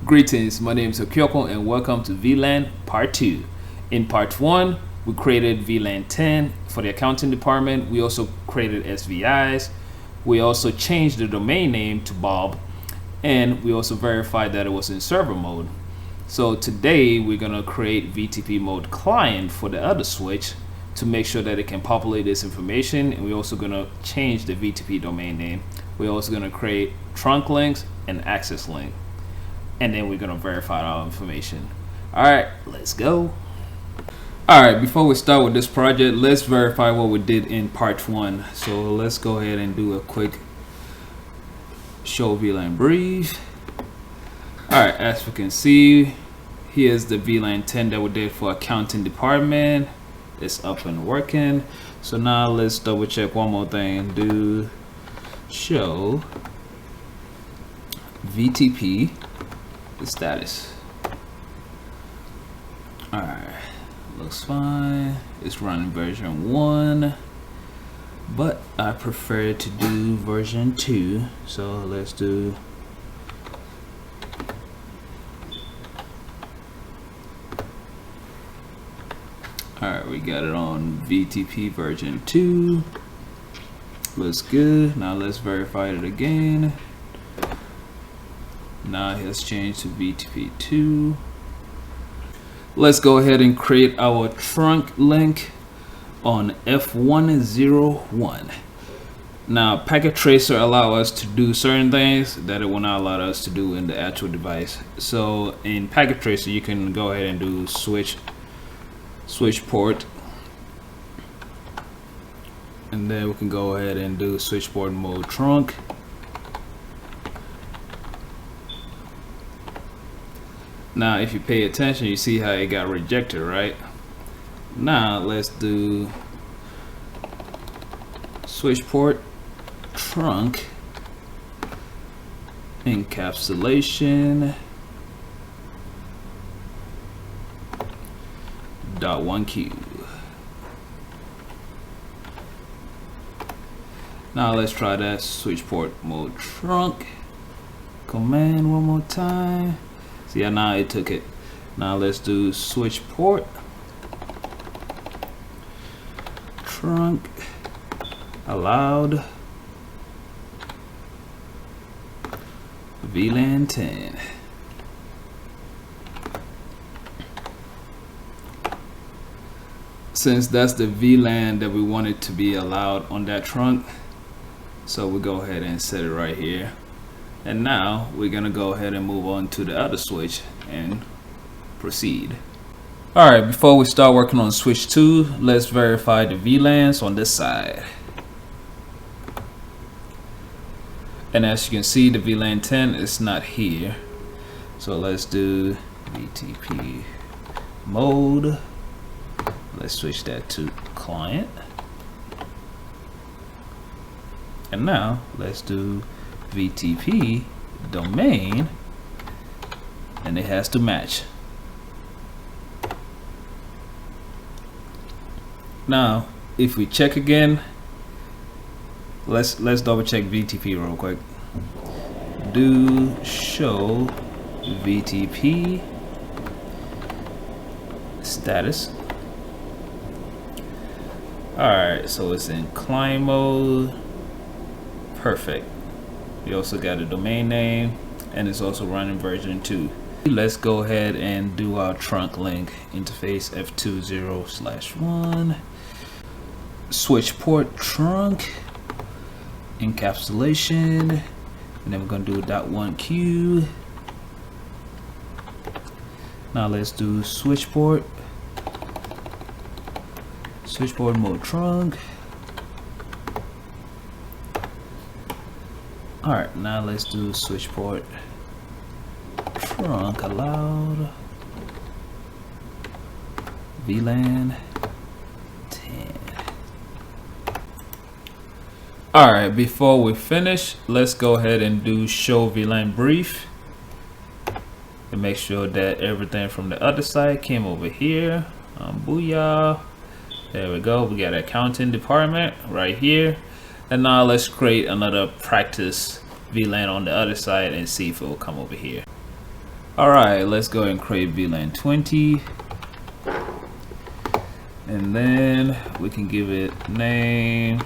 Greetings, my name is Okyoko and welcome to VLAN Part 2. In Part 1, we created VLAN 10 for the accounting department. We also created SVIs. We also changed the domain name to Bob, and we also verified that it was in server mode. So today we're going to create VTP mode client for the other switch to make sure that it can populate this information, and we're also going to change the VTP domain name. We're also going to create trunk links and access link, and then we're going to verify our information. All right, let's go. All right, before we start with this project, let's verify what we did in part 1. So let's go ahead and do a quick show VLAN brief. All right, as we can see, here's the VLAN 10 that we did for accounting department. It's up and working. So now let's double check one more thing. Do show VTP status. All right, looks fine. It's running version 1, but I prefer to do version 2. So let's do Alright, we got it on VTP version 2. Looks good. Now let's verify it again. Now it has changed to VTP 2. Let's go ahead and create our trunk link on F101. Now, packet tracer allow us to do certain things that it will not allow us to do in the actual device. So in packet tracer, you can go ahead and do switch port, and then we can go ahead and do switch port mode trunk. Now if you pay attention, you see how it got rejected, right? Now let's do switch port trunk encapsulation .1Q. Now let's try that switch port mode trunk command one more time. See how now it took it. Now let's do switch port trunk allowed VLAN 10. Since that's the VLAN that we wanted to be allowed on that trunk, so we go ahead and set it right here. And now we're gonna go ahead and move on to the other switch and proceed. All right, before we start working on switch 2, let's verify the VLANs on this side. And as you can see, the VLAN 10 is not here. So let's do VTP mode. Let's switch that to client. And now let's do VTP domain, and it has to match. Now if we check again, let's double check VTP real quick. Do show VTP status. Alright, so it's in client mode. Perfect. We also got a domain name, and it's also running version 2. Let's go ahead and do our trunk link interface F20/1. Switch port trunk encapsulation, and then we're going to do .1Q. Now let's do switch port mode trunk. All right, now let's do switch port trunk allowed VLAN 10. All right, before we finish, let's go ahead and do show VLAN brief and make sure that everything from the other side came over here. Booyah. There we go. We got accounting department right here. And now let's create another practice VLAN on the other side and see if it will come over here. All right, let's go and create VLAN 20. And then we can give it name.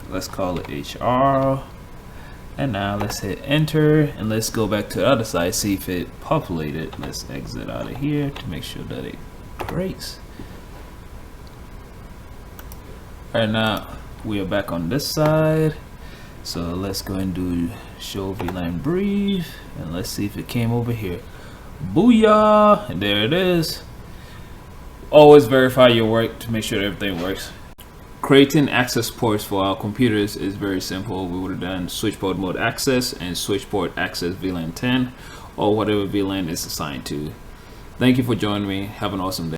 Let's call it HR. And now let's hit enter, and let's go back to the other side, see if it populated. Let's exit out of here to make sure that it creates. All right, now we are back on this side. So let's go and do show VLAN brief, and let's see if it came over here. Booyah! And there it is. Always verify your work to make sure everything works. Creating access ports for our computers is very simple. We would have done switch port mode access and switch port access VLAN 10 or whatever VLAN is assigned to. Thank you for joining me. Have an awesome day.